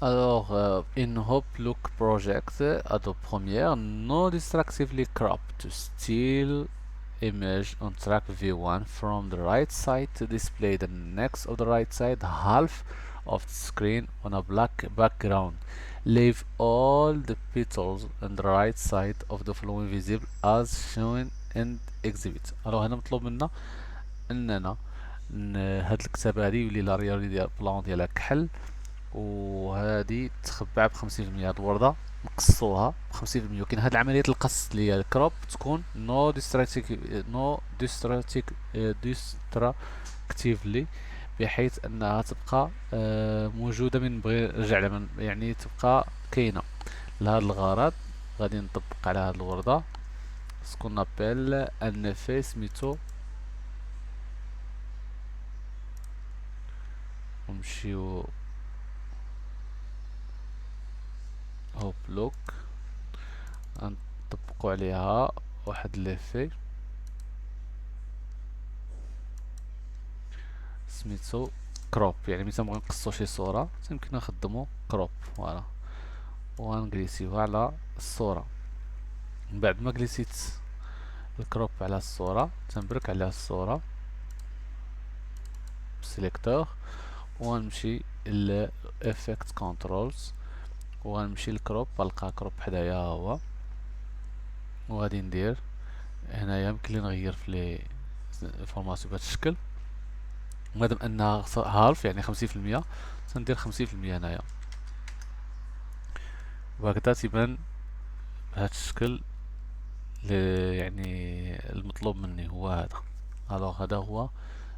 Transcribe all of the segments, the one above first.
Alors, in Hope Look project, Adobe Premiere non-destructively crop to still image on track V1 from the right side to display the next of the right side half of the screen on a black background. Leave all the petals on the right side of the following visible as shown in exhibit. الو هنا مطلوب منا اننا هاد الكتابة هادي يولي لا ريال ديال البلان ديالها كحل، وهادي تخبع ب50%. هاد الوردة نقصوها ب50%. وكاين هاد العملية القص اللي هي الكروب تكون نو ديستراكتيفلي، بحيث انها تبقى موجودة من بغي نرجع لها، يعني تبقى كاينة لهاد الغرض. غادي نطبق على هاد الوردة سكون نابيل ان افي سميتو، ونمشيو هوب لوك نطبقوا عليها واحد ليفي سميتو كروب. يعني ملي تنبغيو نقصو شي صورة يمكن نخدمو كروب، فوالا، وغنجليسيوها على الصورة. من بعد ما جلسيت الكروب على الصورة تنبرك على الصورة بسيليكتور، وغنمشي ل effect controls، وغنمشي للكروب، غنلقى كروب حدايا ها هو، وغادي ندير هنايا يمكن لي نغير في لي فورماسيون بهذا الشكل. مادام انها هالف يعني 50%، تندير 50% هنايا، وهكذا تيبان بهذا الشكل. يعني المطلوب مني هو هذا. الوغ هذا هو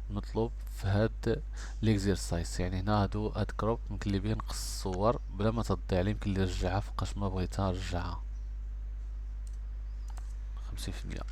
المطلوب في هاد ليكزيرسايز. يعني هنا هاد كروب يمكن لي بيه نقص الصور بلا ما تضيع لي، يمكن لي نرجعها فوقاش ما بغيتها نرجعها 50%.